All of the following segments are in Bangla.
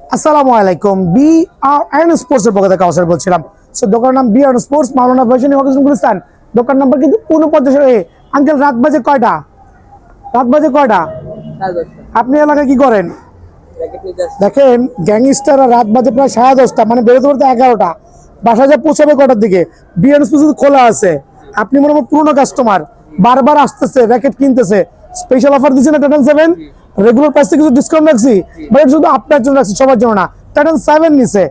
আসসালামু আলাইকুম। বিআরএন স্পোর্টসের পক্ষ থেকে কাউসার বলছিলাম। সো দোকানের নাম বিআরএন স্পোর্টস, মাওলানা ভার্সন গুলিস্তান। দোকান নাম্বার কিন্তু 49। আঙ্কেল রাত বাজে কয়টা? আপনি এলাকায় কি করেন? দেখেন গ্যাংস্টাররা রাত বাজে প্রায় 10:30, মানে বেরোতে বেরোতে 11টা। বাসা যা পৌঁছাবে কটার দিকে? বিআরএন স্পোর্টস খোলা আছে। আপনি মনে হয় পুরোনো কাস্টমার, বারবার আসতেছে, র্যাকেট কিনতেছে। স্পেশাল অফার দিচ্ছি না টাইটান 7, রেগুলার প্রাইস থেকে কিছু ডিসকাউন্ট রাখছি, বাট শুধু আপনার জন্য রাখছি, সবার জন্য না। টাইটান 7 নিছে,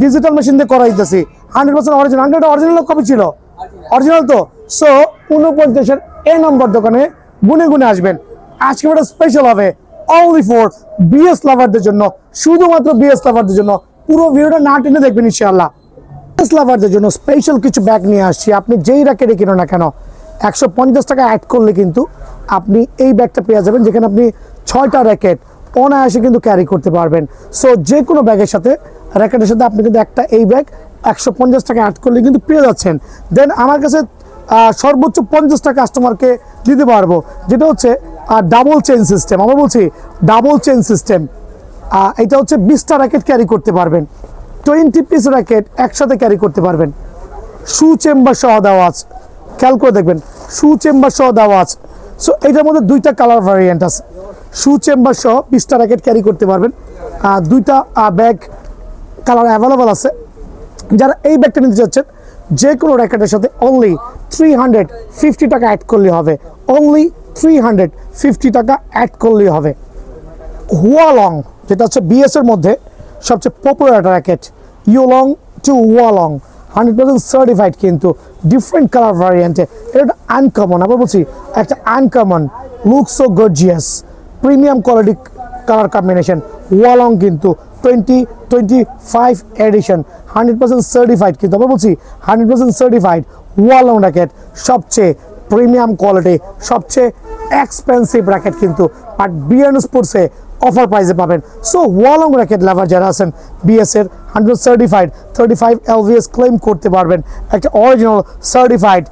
ডিজিটাল মেশিন দিয়ে করাইতেছি, 100% অরিজিনাল। আঙ্কেলটা অরিজিনাল কপি ছিল, অরিজিনাল তো। সো 49-এর এই নম্বর দোকানে গুনে গুনে আসবেন। আজকে একটা স্পেশাল হবে অনলি ফর বিএস লাভারদের জন্য, শুধুমাত্র বিএস লাভারদের জন্য। পুরো ভিডিওটা না টেনে দেখবেন ইনশাআল্লাহ। বিএস লাভারদের জন্য স্পেশাল কিছু ব্যাগ নিয়ে আসছি। আপনি যেই র্যাকেটে কিনো না কেন, 150 টাকা অ্যাড করলে কিন্তু আপনি এই ব্যাগটা পেয়ে যাবেন, যেখানে আপনি 6টা র্যাকেট অনায়াসে কিন্তু ক্যারি করতে পারবেন। সো যে কোনো ব্যাগের সাথে, র্যাকেটের সাথে আপনি কিন্তু একটা এই ব্যাগ 150 টাকা অ্যাড করলে কিন্তু পেয়ে যাচ্ছেন। দেন আমার কাছে সর্বোচ্চ 50টা কাস্টমারকে দিতে পারবো, যেটা হচ্ছে ডাবল চেইন সিস্টেম। আমরা বলছি ডাবল চেইন সিস্টেম। এটা হচ্ছে 20টা র্যাকেট ক্যারি করতে পারবেন, 20 পিস র্যাকেট একসাথে ক্যারি করতে পারবেন। শু চেম্বার সহ দেওয়া আছে, খেয়াল করে দেখবেন, শু চেম্বার সহ দেওয়া আছে। সো এটার মধ্যে 2টা কালার ভ্যারিয়েন্ট আছে। শু চেম্বার সহ 20টা র্যাকেট ক্যারি করতে পারবেন। 2টা ব্যাগ কালার অ্যাভেলেবল আছে। যারা এই ব্যাগটা নিতে চাচ্ছেন, যে কোনো র্যাকেটের সাথে অনলি 350 টাকা অ্যাড করলে হবে। অনলি 350 টাকা অ্যাড করলেই হবে। হুয়ালং, যেটা হচ্ছে বিএস এর মধ্যে সবচেয়ে পপুলার একটা র্যাকেট, ইউলং টু হুয়ালং, 100% সার্টিফাইড, কিন্তু ডিফারেন্ট কালার ভ্যারিয়েন্টে। এটা আনকমন, আবার বলছি একটা uncommon, look so gorgeous, premium quality colour combination. Walong কিন্তু 2025 এডিশন, 100% সার্টিফাইড, কিন্তু আবার বলছি 100% সার্টিফাইড। ওয়ালং র্যাকেট সবচেয়ে প্রিমিয়াম কোয়ালিটি, সবচেয়ে এক্সপেন্সিভ র্যাকেট কিন্তু, আর বিআরএন স্পোর্টসে অফার প্রাইসে পাবেন। সো ওয়ালং র্যাকেট লাভার যারা আছেন, বিএস এর 100 সার্টিফাইড 35 LVS ক্লেম করতে পারবেন, একটা অরিজিনাল সার্টিফাইড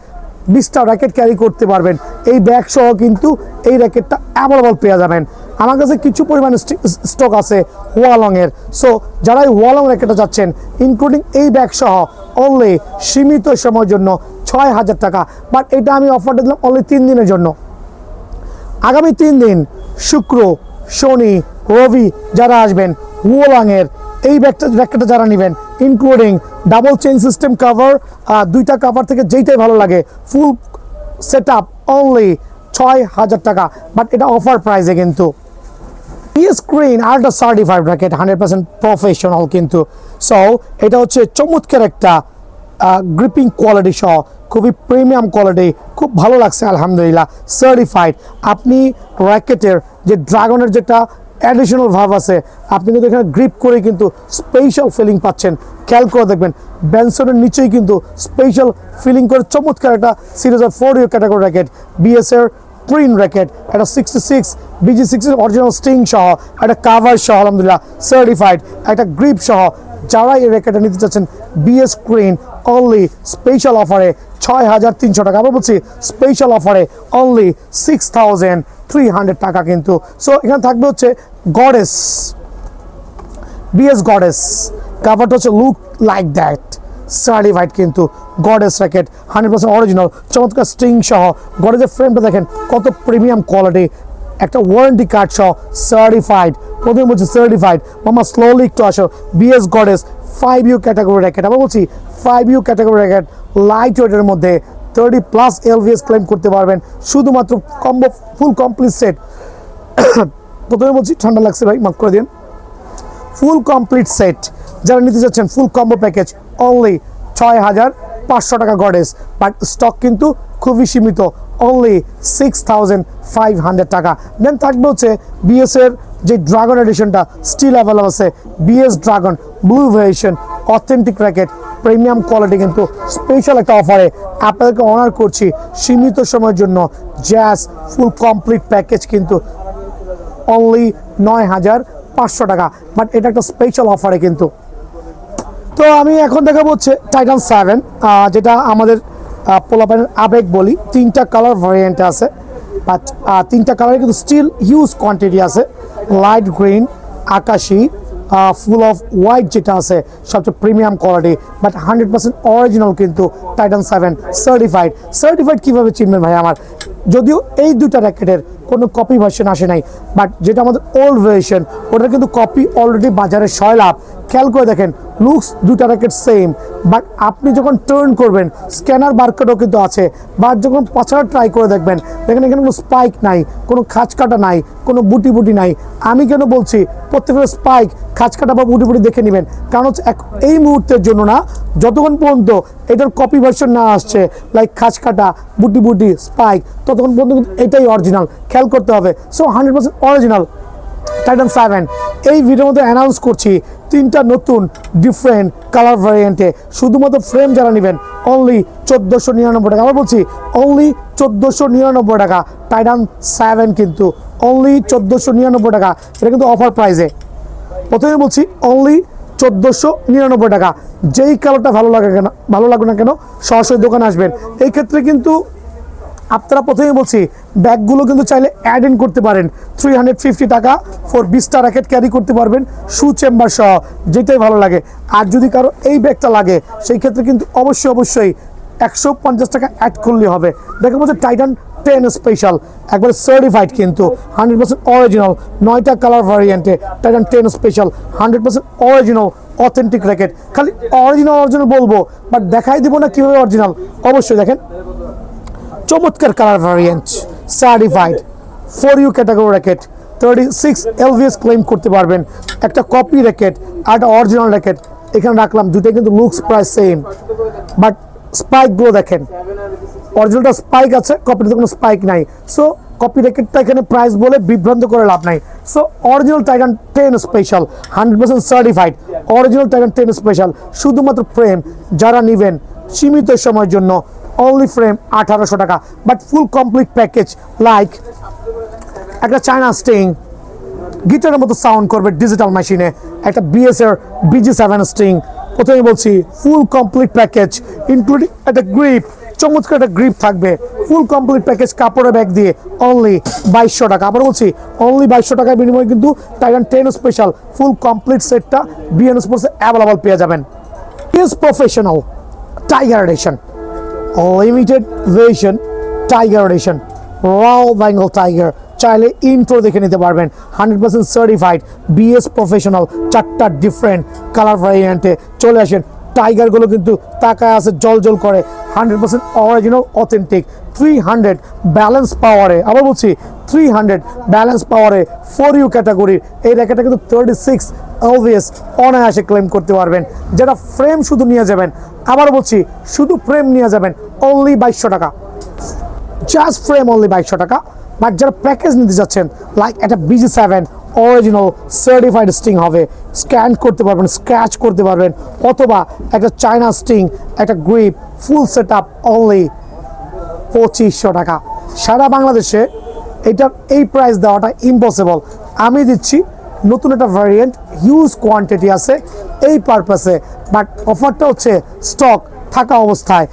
20টা র্যাকেট ক্যারি করতে পারবেন। এই ব্যাগ সহ কিন্তু এই র্যাকেটটা অ্যাভেলেবল পেয়ে যাবেন। আমার কাছে কিছু পরিমাণে স্টক আছে ওয়ালং এর। সো যারা এই ওয়ালং র্যাকেটটা যাচ্ছেন, ইনক্লুডিং এই ব্যাগ সহ, অনলি সীমিত সময়ের জন্য 6000 টাকা। বাট এটা আমি অফারটা দিলাম অনলি 3 দিনের জন্য। আগামী 3 দিন, শুক্র, শনি, রবি যারা আসবেন, ওয়ালং এর এই র্যাকেটটা যারা নেবেন, including double chain system cover, 2টা কাভার থেকে যেইটাই ভালো লাগে, ফুল সেট আপ, অনলি 6000 টাকা। বাট এটা অফার প্রাইসে কিন্তু। Screen ultra certified racket, 100% professional কিন্তু। সো এটা হচ্ছে চমৎকার একটা গ্রিপিং কোয়ালিটি সহ, খুবই প্রিমিয়াম কোয়ালিটি, খুব ভালো লাগছে আলহামদুলিল্লাহ। সার্টিফাইড। আপনি র্যাকেটের যে ড্রাগনের যেটা অ্যাডিশনাল ভাব আছে, আপনি কিন্তু এখানে গ্রিপ করে কিন্তু স্পেশাল ফিলিং পাচ্ছেন। খেয়াল করে দেখবেন, ব্যানসনের নিচেই কিন্তু স্পেশাল ফিলিং করে চমৎকার একটা series of 4 category racket, BS এর প্রিন্ট র্যাকেট, একটা 66 BG6 অরিজিনাল স্টিং সহ, একটা কাভার সহ, আলহামদুলিল্লাহ সার্টিফাইড, একটা গ্রিপ সহ। যারা এই র্যাকেটটা নিতে চাচ্ছেন, বিএস স্ক্রিন অনলি স্পেশাল অফারে 6300 টাকা। আবার বলছি স্পেশাল অফারে অনলি 6300 টাকা কিন্তু। সো এখানে থাকবে হচ্ছে গডেস, বিএস গডেস, কাভারটা হচ্ছে লুক লাইক দ্যাট, সার্টিফাইড কিন্তু গডেস র্যাকেট, 100% অরিজিনাল, চমৎকার স্ট্রিং সহ। গডেসের ফ্রেমটা দেখেন কত প্রিমিয়াম কোয়ালিটি, একটা ওয়ারেন্টি কার্ড সহ, সার্টিফাইড। প্রথমে বলছি সার্টিফাইড। মামা স্লোলি একটু আসো। BS goddess 5U category racket, আবার বলছি 5U ক্যাটাগরি র্যাকেট, লাইট ওয়েটের মধ্যে 30+ LVS ক্লেম করতে পারবেন, শুধুমাত্র কম্বো ফুল কমপ্লিট সেট। প্রথমে বলছি ঠান্ডা লাগছে ভাই, মাফ করে দিন। ফুল কমপ্লিট সেট যারা নিতে চাচ্ছেন, ফুল কম্বো প্যাকেজ, অনলি 6500 টাকা গডেস। বাট স্টক কিন্তু খুবই সীমিত, অনলি 6500 টাকা। দেন থাকবে হচ্ছে বিএস এর যে ড্রাগন এডিশনটা, স্টিল অ্যাভেলেবল আছে, BS dragon blue variation, authentic racket, premium quality কিন্তু। স্পেশাল একটা অফারে আপনাদেরকে অনার করছি, সীমিত সময়ের জন্য জ্যাজ ফুল কমপ্লিট প্যাকেজ কিন্তু অনলি 9500 টাকা। বাট এটা একটা স্পেশাল অফারে কিন্তু। তো আমি এখন দেখাবো হচ্ছে টাইটান 7, যেটা আমাদের পোলাপানের আবেগ বলি। 3টা কালার ভ্যারিয়েন্ট আছে, বাট 3টা কালারে কিন্তু স্টিল হিউজ কোয়ান্টিটি আছে। লাইট গ্রিন, আকাশি, ফুল অফ হোয়াইট যেটা আছে সবচেয়ে প্রিমিয়াম কোয়ালিটি, বাট 100% অরিজিনাল কিন্তু টাইটান 7 সার্টিফাইড। সার্টিফাইড কীভাবে চিনবেন ভাই আমার? যদিও এই দুটা র্যাকেটের কোনো কপি ভার্সন আসে নাই, বাট যেটা আমাদের ওল্ড ভার্সন ওটার কিন্তু কপি অলরেডি বাজারে সয়লাভ। খেয়াল করে দেখেন লুকস দুটা র্যাকেট সেম, বাট আপনি যখন টার্ন করবেন স্ক্যানার বারকোডও কিন্তু আছে, বাট যখন পাছাড়া ট্রাই করে দেখবেন দেখেন এখানে কোনো স্পাইক নাই, কোনো খাঁচ কাটা নাই, কোনো বুটি বুটি নাই। আমি কেন বলছি প্রত্যেকের স্পাইক খাঁচ কাটা বা বুটি বুটি দেখে নেবেন, কারণ হচ্ছে এই মুহূর্তের জন্য না, যতক্ষণ পর্যন্ত এটার কপি ভার্সন না আসছে লাইক খাঁচ কাটা বুটি বুটি স্পাইক, ততক্ষণ পর্যন্ত কিন্তু এটাই অরিজিনাল, খেয়াল করতে হবে। সো 100% অরিজিনাল টাইটান 7 এই ভিডিওর মধ্যে অ্যানাউন্স করছি 3টা নতুন ডিফারেন্ট কালার ভ্যারিয়েন্টে। শুধুমাত্র ফ্রেম যারা নেবেন অনলি 1499 টাকা। আবার বলছি অনলি 1499 টাকা টাইটান 7, কিন্তু অনলি 1499 টাকা। এটা কিন্তু অফার প্রাইসে। প্রথমে বলছি অনলি 1499 টাকা। যেই কালারটা ভালো লাগে না কেন সরাসরি দোকানে আসবেন। এই ক্ষেত্রে কিন্তু আপনারা প্রথমে বলছি ব্যাগগুলো কিন্তু চাইলে অ্যাড ইন করতে পারেন। 350 টাকা ফর 20টা র্যাকেট ক্যারি করতে পারবেন শু চেম্বার সহ, যেটাই ভালো লাগে। আর যদি কারো এই ব্যাগটা লাগে সেই ক্ষেত্রে কিন্তু অবশ্যই 150 টাকা অ্যাড করলে হবে। দেখে বলছে টাইটান 10 স্পেশাল, একবারে সার্টিফাইড কিন্তু 100% অরিজিনাল, 9টা কালার ভ্যারিয়েন্টে Titan 10 special 100% original authentic racket. খালি অরিজিনাল বলবো, বাট দেখাই দিব না কীভাবে অরিজিনাল। অবশ্যই দেখেন চমৎকার colour variant certified for you category racket 36 LVS claim করতে পারবেন। একটা কপি র্যাকেট আর একটা অরিজিনাল র্যাকেট এখানে রাখলাম, দুটোই কিন্তু লুকস প্রায় সেম, বাট স্পাইকগুলো দেখেন অরিজিনালটা স্পাইক আছে, কপিতে কোনো স্পাইক নাই। সো কপি র্যাকেটটা এখানে প্রাইস বলে বিভ্রান্ত করে লাভ নাই। So original Titan 10 special 100% certified original Titan 10 special. শুধুমাত্র ফ্রেম যারা নেবেন সীমিত সময়ের জন্য অনলি ফ্রেম 1800 টাকা, but full complete package like একটা চায়না স্টিং গিটারের মতো সাউন্ড করবে ডিজিটাল মেশিনে, একটা BS-এর BG7 স্টিং। প্রথমে বলছি ফুল কমপ্লিট প্যাকেজ ইনক্লুডিং একটা গ্রিপ, চমৎকার একটা গ্রিপ থাকবে। ফুল কমপ্লিট প্যাকেজ কাপড়ের ব্যাগ দিয়ে অনলি 2200 টাকা। আবার বলছি অনলি 2200 টাকার বিনিময়ে কিন্তু টাইটান 10 স্পেশাল ফুল কমপ্লিট সেটটা BN স্পোর্টসে অ্যাভেলেবল পেয়ে যাবেন। BS professional tiger edition limited version tiger edition রাও বেঙ্গল টাইগার, চাইলে ইন্ট্রো দেখে নিতে পারবেন। 100% সার্টিফাইড BS প্রফেশনাল, 4টা ডিফারেন্ট কালার ভ্যারিয়েন্টে চলে আসেন। টাইগারগুলো কিন্তু তাকায় আছে জল করে, 100% অরিজিনাল অথেন্টিক 300 ব্যালেন্স পাওয়ারে। আবার বলছি 300 ব্যালেন্স পাওয়ারে ফর ইউ ক্যাটাগরির এই র্যাকেটটা কিন্তু 36 LVS অনায়াসে ক্লেম করতে পারবেন। যারা ফ্রেম শুধু নিয়ে যাবেন, আবার বলছি শুধু ফ্রেম নিয়ে যাবেন অনলি 2200 টাকা, জাস্ট ফ্রেম অনলি 2200 টাকা। বাট যারা প্যাকেজ নিতে যাচ্ছেন লাইক একটা BG7 অরিজিনাল সার্টিফাইড স্টিং হবে, স্ক্যান করতে পারবেন, স্ক্র্যাচ করতে পারবেন, অথবা একটা চায়না স্টিং একটা grip full set up only 2500 টাকা। সারা বাংলাদেশে এটার এই প্রাইস দেওয়াটা ইম্পসিবল। আমি দিচ্ছি নতুন একটা ভ্যারিয়েন্ট, হিউজ কোয়ান্টিটি আছে এই পারপাসে, বাট অফারটা হচ্ছে স্টক থাকা অবস্থায়।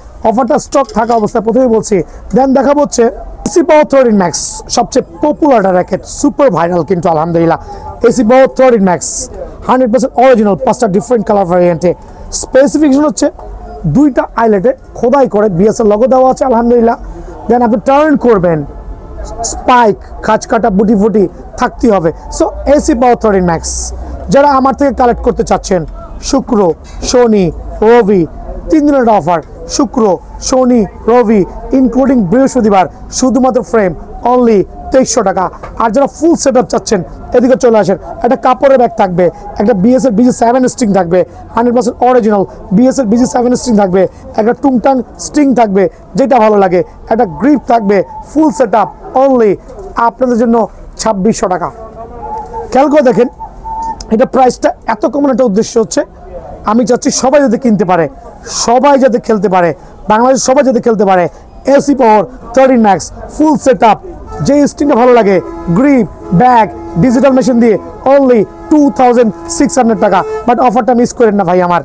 প্রথমে বলছি, দেন দেখাবো হচ্ছে AC Power 13 Max, সবচেয়ে পপুলার র্যাকেট, সুপার ভাইরাল কিন্তু আলহামদুলিল্লাহ। AC Power 13 Max 100% অরিজিনাল, 5টা ডিফারেন্ট কালার ভ্যারিয়েন্টে। স্পেসিফিকেশন হচ্ছে 2টা আইলেটে খোদাই করে BS-এর লোগো দেওয়া আছে আলহামদুলিল্লাহ। দেন আপনি টার্ন করবেন স্পাইক খাঁচ কাটা বুটি ফুটি থাকতে হবে। সো AC Power 13 Max যারা আমার থেকে কালেক্ট করতে চাচ্ছেন, শুক্র শনি রবি 3 দিনের অফার, শুক্র শনি রবি ইনক্লুডিং বৃহস্পতিবার, শুধুমাত্র ফ্রেম অনলি 2300 টাকা। আর যারা ফুল সেট আপ চাচ্ছেন এদিকে চলে আসেন। একটা কাপড়ের ব্যাগ থাকবে, একটা BS-এর BG7 স্ট্রিং থাকবে 100% অরিজিনাল, BS-এর BG7 স্ট্রিং থাকবে, একটা টুংটাং স্ট্রিং থাকবে যেটা ভালো লাগে, একটা গ্রিপ থাকবে, ফুল সেট আপ অনলি আপনাদের জন্য 2600 টাকা। খেয়াল করে দেখেন এটা প্রাইসটা এত কমানোর একটা উদ্দেশ্য হচ্ছে আমি চাচ্ছি সবাই যাতে কিনতে পারে, সবাই যাতে খেলতে পারে, বাংলাদেশ সবাই যাতে খেলতে পারে। AC Power 13 Max ফুল সেট আপ, যে স্টিংটা ভালো লাগে, গ্রিপ ব্যাগ ডিজিটাল মেশিন দিয়ে অনলি 2600 টাকা। বাট অফারটা মিস করেন না ভাই আমার।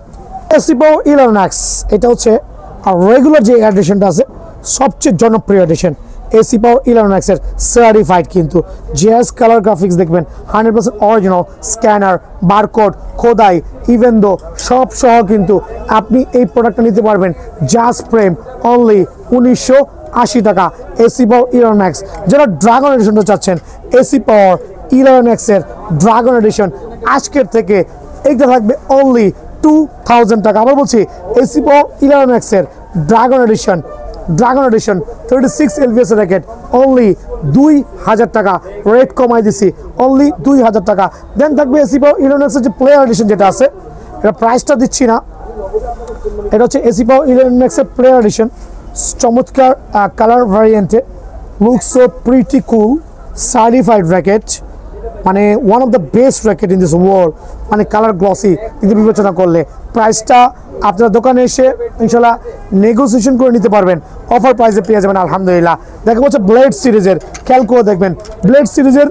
AC Power 11 Max এটা হচ্ছে রেগুলার যে এডিশনটা আছে সবচেয়ে জনপ্রিয় এডিশন। এসি পাওয়ার 11 ম্যাক্সের সার্টিফাইড কিন্তু জিএস কালার গ্রাফিক্স দেখবেন 100% অরিজিনাল স্ক্যানার বারকোড খোদাই ইভেন দো সব সহ কিন্তু আপনি এই প্রোডাক্টটা নিতে পারবেন জাস্ট ফ্রেম অনলি 1980 টাকা। এসি পাওয়ার 11 ম্যাক্স যারা ড্রাগন এডিশনটা চাচ্ছেন এসি পাওয়ার 11 ম্যাক্সের ড্রাগন এডিশন আজকের থেকে এইটা থাকবে অনলি 2000 টাকা। আবার বলছি এসি পাওয়ার 11 ম্যাক্সের dragon addition 36 LVS racket only 2000 টাকা রেট কমাই দিছি অনলি 2000 টাকা। দেন থাকবে এসি পাওয়ার 11 ম্যাক্সের যে প্লেয়ার এডিশন যেটা আছে এটা প্রাইসটা দিচ্ছি না, এটা হচ্ছে এসি পাওয়ার 11 ম্যাক্সের প্লেয়ার এডিশন চমৎকার কালার ভ্যারিয়েন্টে লুক সো প্রিটি কুল সার্টিফাইড র্যাকেট মানে one of the best racket in this world মানে কালার গ্লসি কিন্তু বিবেচনা করলে প্রাইসটা আপনার দোকানে এসে ইনশাল্লাহ নেগোসিয়েশন করে নিতে পারবেন অফার প্রাইসে পেয়ে যাবেন আলহামদুলিল্লাহ। দেখা হচ্ছে ব্লেড সিরিজের ক্যালকুলো দেখবেন ব্লেড সিরিজের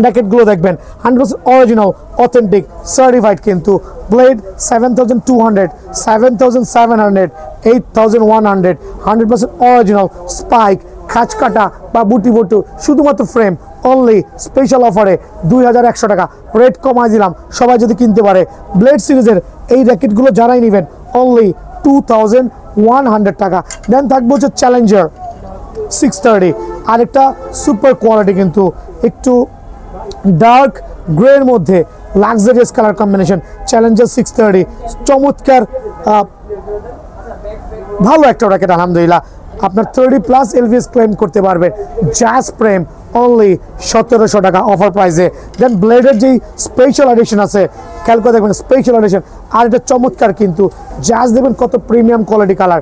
র্যাকেটগুলো দেখবেন 100% অরিজিনাল অথেন্টিক সার্টিফাইড কিন্তু ব্লেড 7200 7700 8100 100% অরিজিনাল স্পাইক খাঁচ কাটা বা বুটি বুটু শুধুমাত্র ফ্রেম অনলি স্পেশাল অফারে 2100 টাকা রেট কমাই দিলাম সবাই যদি কিনতে পারে। ব্লেড সিরিজের এই র্যাকেটগুলো যারাই নেবেন অনলি 2100 টাকা। দেন থাকবে হচ্ছে চ্যালেঞ্জার 630 আরেকটা সুপার কোয়ালিটি কিন্তু একটু ডার্ক গ্রের মধ্যে লাক্সারিয়াস কালার কম্বিনেশন চ্যালেঞ্জার 630 চমৎকার ভালো একটা র্যাকেট আলহামদুলিল্লাহ আপনার 30+ এলভিএস ক্লেম করতে পারবেন জাস্ট ফ্রেম অনলি 1700 টাকা অফার প্রাইসে। দেন ব্লেডের যেই স্পেশাল এডিশন আছে খেয়াল করে দেখবেন স্পেশাল এডিশন আর এটা চমৎকার কিন্তু জাস্ট দেখবেন কত প্রিমিয়াম কোয়ালিটি কালার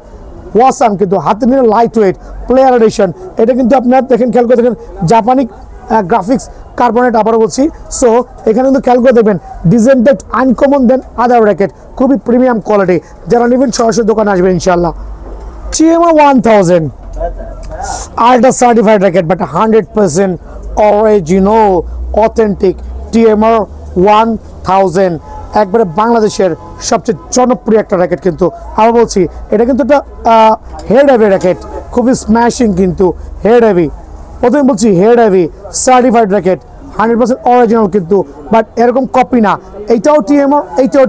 ওয়াসাম কিন্তু হাতে নিয়ে লাইট ওয়েট প্লেয়ার এডিশন এটা কিন্তু আপনার দেখেন খেয়াল করে দেখেন জাপানি গ্রাফিক্স কার্বনেট আবারও বলছি। সো এখানে কিন্তু খেয়াল করে দেখবেন ডিজাইনটা আনকমন দেন আদার র্যাকেট খুবই প্রিমিয়াম কোয়ালিটি যারা নেবেন সরাসরি দোকানে আসবেন ইনশাল্লাহ। TMR 1000 আর এটা certified racket but 100% original authentic TMR 1000 একবারে বাংলাদেশের সবচেয়ে জনপ্রিয় একটা র্যাকেট কিন্তু আবার বলছি এটা কিন্তু একটা হেড হেভি র্যাকেট খুবই স্ম্যাশিং কিন্তু হেড হেভি প্রথমে বলছি head heavy certified racket 100% original কিন্তু বাট এরকম কপি না এইটাও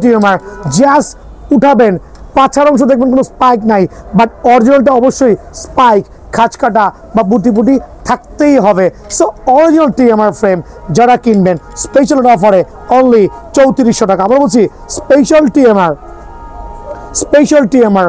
TMR জাস্ট উঠাবেন পাছার অংশ দেখবেন কোনো স্পাইক নাই বাট অরিজিনালটা অবশ্যই স্পাইক খাঁচ কাটা বা বুটি বুটি থাকতেই হবে। সো অরিজিনাল TMR ফ্রেম যারা কিনবেন স্পেশাল অফারে অনলি 3400 টাকা। আবার বলছি স্পেশাল TMR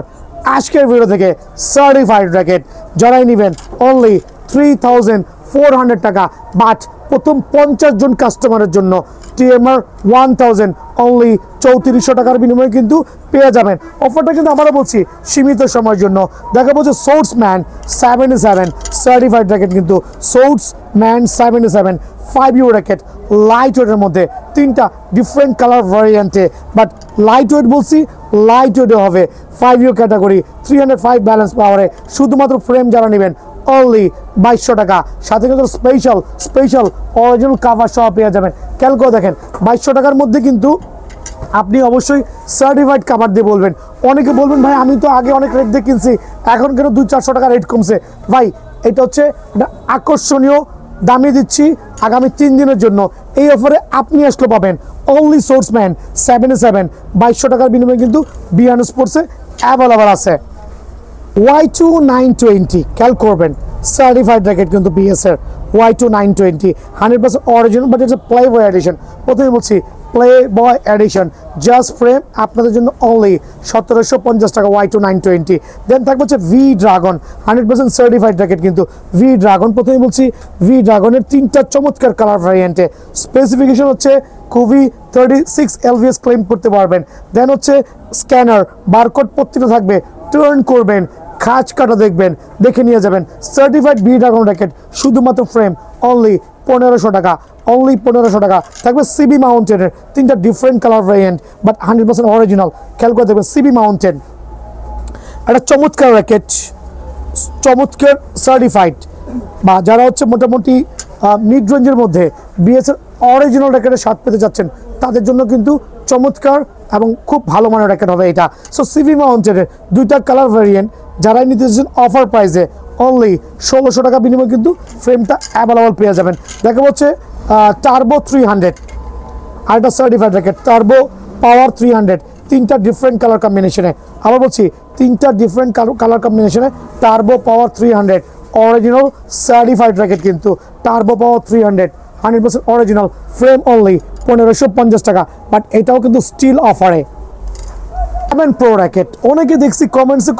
আজকের ভিডিও থেকে সার্টিফাইড র্যাকেট যারাই নেবেন অনলি 3400 টাকা বাট প্রথম 50 জন কাস্টমারের জন্য TMR 1000 অনলি 3400 টাকার বিনিময়ে কিন্তু পেয়ে যাবেন। অফারটা কিন্তু আমরা বলছি সীমিত সময়ের জন্য। দেখা বলছে সোর্সম্যান 77 সার্টিফাইড র্যাকেট কিন্তু সোর্সম্যান 77 5U র্যাকেট লাইট ওয়েটের মধ্যে তিনটা ডিফারেন্ট কালার ভ্যারিয়েন্টে বাট লাইট ওয়েট বলছি লাইট ওয়েটে হবে 5U ক্যাটাগরি 305 ব্যালেন্স পাওয়ারে শুধুমাত্র ফ্রেম যারা নেবেন অনলি 2200 টাকা সাথে কিন্তু স্পেশাল অরিজিনাল কাভার সহ পেয়ে যাবেন। খেয়াল করে দেখেন 2200 টাকার মধ্যে কিন্তু আপনি অবশ্যই সার্টিফাইড কাভার দিয়ে বলবেন। অনেকে বলবেন ভাই আমি তো আগে অনেক রেট দিয়ে কিনছি এখন কেন 200-400 টাকা রেট কমছে। ভাই এটা হচ্ছে আকর্ষণীয় দামে দিচ্ছি আগামী 3 দিনের জন্য এই অফারে আপনি আসলে পাবেন অনলি সোর্সম্যান 77 2200 টাকার বিনিময়ে কিন্তু বিয়ান স্পোর্টসে অ্যাভেলেবল আছে। Y2 920 খেয়াল করবেন সার্টিফাইড র্যাকেট কিন্তু BS এর Y2 920 100% original but it's Playboy edition. প্রথমে বলছি Playboy edition just frame আপনাদের জন্য অনলি 1750 টাকা Y2 920। দেন থাকবে হচ্ছে V ড্রাগন 100% সার্টিফাইড র্যাকেট কিন্তু V ড্রাগন। প্রথমে বলছি V ড্রাগনের তিনটা চমৎকার কালার ভ্যারিয়েন্টে স্পেসিফিকেশন হচ্ছে খুবই 36 LVS ক্লেম করতে পারবেন। দেন হচ্ছে স্ক্যানার বারকোড প্রত্যেকটা থাকবে টার্ন করবেন খাঁচ কাটা দেখবেন দেখে নিয়ে যাবেন। সার্টিফাইড V ড্রাগন র্যাকেট শুধুমাত্র ফ্রেম অনলি 1500 টাকা অনলি 1500 টাকা। থাকবে CB মাউন্টেনের তিনটা different colour variant but 100% original. খেয়াল করে দেখবেন CB মাউন্টেন একটা চমৎকার র্যাকেট চমৎকার সার্টিফাইড বা যারা হচ্ছে মোটামুটি মিড রেঞ্জের মধ্যে BS এর অরিজিনাল র্যাকেটের স্বাদ পেতে যাচ্ছেন তাদের জন্য কিন্তু চমৎকার এবং খুব ভালো মানের র্যাকেট হবে এটা। সো CB মাউন্টেনের দুইটা কালার ভ্যারিয়েন্ট যারাই নিতে চাচ্ছেন অফার প্রাইসে অনলি 1600 টাকা বিনিময়ে কিন্তু ফ্রেমটা অ্যাভেলেবল পেয়ে যাবেন। দেখা হচ্ছে টার্বো 300, আর একটা সার্টিফাইড র্যাকেট টার্বো পাওয়ার 300, তিনটা ডিফারেন্ট কালার কম্বিনেশনে। আবার বলছি তিনটা ডিফারেন্ট কালার কম্বিনেশনে turbo power 300 original certified racket কিন্তু turbo power 300 100% original frame only 1550 টাকা। বাট এটাও কিন্তু স্টিল অফারে। 7 প্রো র্যাকেট, অনেকে দেখছি কমেন্টসে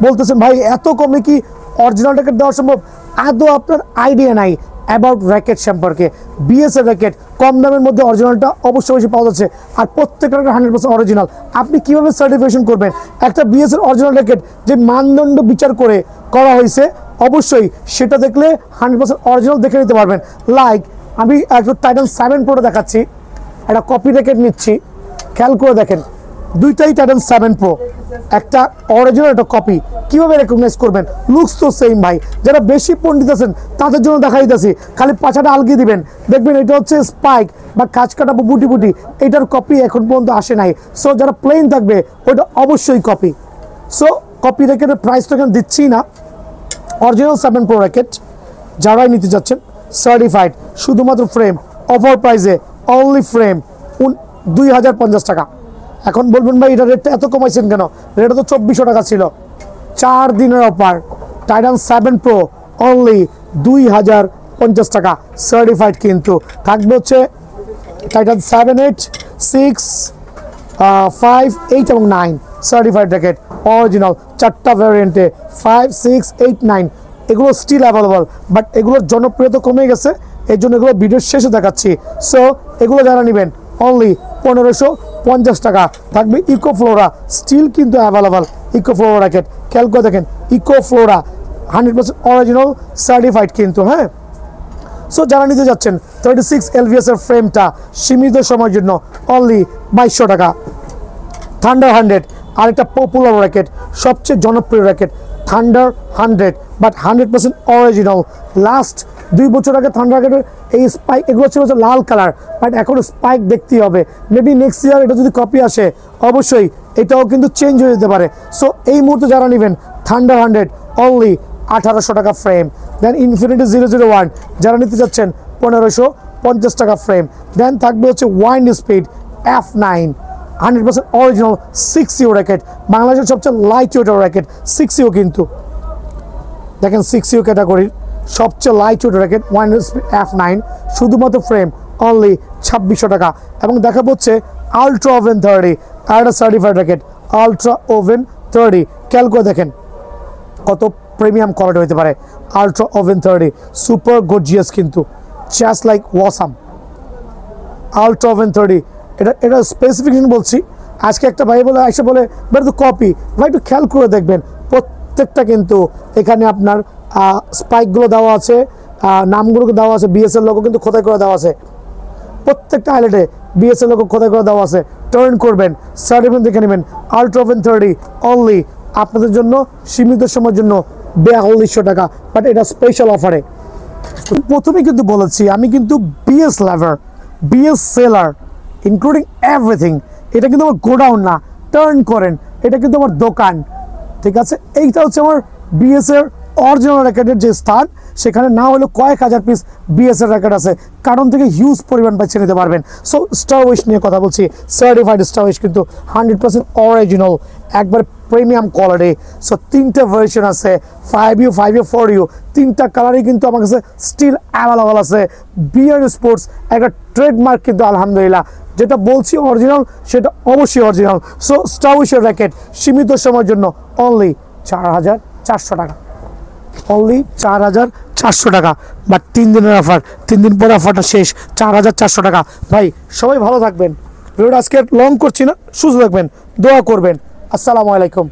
বলতেছেন ভাই এত কমে কি অরিজিনাল র্যাকেট দেওয়া সম্ভব? আদৌ আপনার আইডিয়া নাই অ্যাবাউট র্যাকেট সম্পর্কে। বিএস এর র্যাকেট কম দামের মধ্যে অরিজিনালটা অবশ্যই পাওয়া যাচ্ছে, আর প্রত্যেকটা 100% অরিজিনাল। আপনি কিভাবে সার্টিফিকেশন করবেন একটা বিএস এর অরিজিনাল র্যাকেট? যে মানদণ্ড বিচার করে করা হয়েছে অবশ্যই সেটা দেখলে 100% অরিজিনাল দেখে নিতে পারবেন। লাইক আমি একটা টাইটান 7 প্রোটা দেখাচ্ছি, একটা কপি র্যাকেট নিচ্ছি, খেয়াল করে দেখেন দুইটাই টাইটান 7 প্রো, একটা অরিজিনাল একটা কপি। কিভাবে রেকগনাইজ করবেন? লুকস তো সেম ভাই। যারা বেশি পণ্ডিত আছেন তাদের জন্য দেখাই দিতেছি, খালি পাছাটা আলগিয়ে দিবেন, দেখবেন এটা হচ্ছে স্পাইক বা কাজ কাটা বুটি বুটি, এটার কপি এখন পর্যন্ত আসে নাই। সো যারা প্লেন থাকবে ওইটা অবশ্যই কপি। সো কপি র্যাকেটের প্রাইস তো এখানে দিচ্ছি না। অরিজিনাল 7 প্রো র্যাকেট যারাই নিতে যাচ্ছেন সার্টিফাইড, শুধুমাত্র ফ্রেম অফার প্রাইসে অনলি ফ্রেম 2050 টাকা। এখন বলবেন ভাই এটা রেটটা এত কমাইছেন কেন? রেটটা তো 2400 টাকা ছিল। 4 দিনের অফার টাইটান 7 প্রো অনলি 2050 টাকা সার্টিফাইড। কিন্তু থাকবে হচ্ছে টাইটান 7, 8, 6, 5, 8 এবং 9 সার্টিফাইড র্যাকেট অরিজিনাল, 4টা ভ্যারিয়েন্টে 5, 6, 8, 9 এগুলো স্টিল অ্যাভেলেবল। বাট এগুলোর জনপ্রিয়তা কমে গেছে, এই জন্য এগুলো ভিডিওর শেষে দেখাচ্ছি। সো এগুলো যারা নেবেন অনলি 1550 টাকা। থাকবে ইকো ফ্লোরা স্টিল কিন্তু অ্যাভেলেবল, ইকো ফ্লোরা র্যাকেট খেয়াল করে দেখেন, ইকো ফ্লোরা 100% অরিজিনাল সার্টিফাইড কিন্তু। হ্যাঁ, সো যারা নিতে যাচ্ছেন 36 LVS এর ফ্রেমটা সীমিত সময়ের জন্য অনলি 2200 টাকা। থান্ডার 100 আরেকটা পপুলার র্যাকেট, সবচেয়ে জনপ্রিয় racket thunder 100, but 100% original. Last 2 বছর আগে থান্ডার র্যাকেটের এই স্পাইক এগুলো ছিল লাল কালার, বাট এখন স্পাইক দেখতেই হবে। মেবি নেক্সট ইয়ার এটা যদি কপি আসে অবশ্যই এটাও কিন্তু চেঞ্জ হয়ে যেতে পারে। সো এই মুহূর্তে যারা নেবেন থান্ডার 100 অনলি 1800 টাকা ফ্রেম। দেন ইনফিনিটি 001 যারা নিতে যাচ্ছেন 1550 টাকা ফ্রেম। দেন থাকবে হচ্ছে wind speed F9 100% original 6U racket, বাংলাদেশের সবচেয়ে লাইট ওয়েট র্যাকেট 6U কিন্তু। দেখেন 6U ক্যাটাগরির সবচেয়ে light weight racket wind speed F9 শুধুমাত্র ফ্রেম অনলি 2600 টাকা। এবং দেখা হচ্ছে আলট্রা ওভেন 30 আর একটা সার্টিফাইড র্যাকেট আলট্রা ওভেন 30। খেয়াল করে দেখেন কত প্রিমিয়াম কোয়ালিটি হতে পারে। আলট্রা ওভেন 30 সুপার গর্জিয়াস কিন্তু, just like awesome. Ultra oven 30 এটা স্পেসিফিকেশন বলছি। আজকে একটা ভাই বলে এসে বলে ভাই তো কপি, ভাই একটু খেয়াল করে দেখবেন প্রত্যেকটা কিন্তু এখানে আপনার স্পাইকগুলো দেওয়া আছে, নামগুলো দেওয়া আছে, বিএসএল লোগো কিন্তু খোদাই করে দেওয়া আছে, প্রত্যেকটা হাইলাইটে বিএসএল লোগো খোদাই করে দেওয়া আছে। টার্ন করবেন, সার্টিফিকেট দেখে নেবেন। আলট্রা ওভেন 30 অনলি আপনাদের জন্য সীমিত সময়ের জন্য 4200 টাকা, বাট এটা স্পেশাল অফারে। প্রথমে কিন্তু বলেছি আমি কিন্তু বিএস লাভার, বিএস সেলার ইনক্লুডিং এভরিথিং। এটা কিন্তু আমার গোডাউন না, টার্ন করেন, এটা কিন্তু আমার দোকান, ঠিক আছে? এইটা হচ্ছে আমার বিএস এর অরিজিনাল র্যাকেটের যে স্থান, সেখানে না হলেও কয়েক হাজার পিস বিএস এর র্যাকেট আছে, কারণ থেকে হিউজ পরিমাণ পাইছে নিতে পারবেন। সো স্টার উইশ নিয়ে কথা বলছি, সার্টিফাইড স্টার উইশ কিন্তু 100% অরিজিনাল, একবার প্রিমিয়াম কোয়ালিটি। সো 3টা ভার্সন আছে, 5U, 5U, 4U, 3টা কালারই কিন্তু আমার কাছে স্টিল অ্যাভেলেবল আছে। বিয়ার স্পোর্টস একটা ট্রেডমার্ক কিন্তু আলহামদুলিল্লাহ, যেটা বলছি অরিজিনাল সেটা অবশ্যই অরিজিনাল। সো স্টার উইশের র্যাকেট সীমিত সময়ের জন্য অনলি 4400 টাকা, অনলি 4400 টাকা। বাট 3 দিনের অফার, 3 দিন পরে অফারটা শেষ। 4400 টাকা। ভাই সবাই ভালো থাকবেন, ভিডিওটা আজকে লং করছি না, সুস্থ থাকবেন, দোয়া করবেন। আসসালামু আলাইকুম।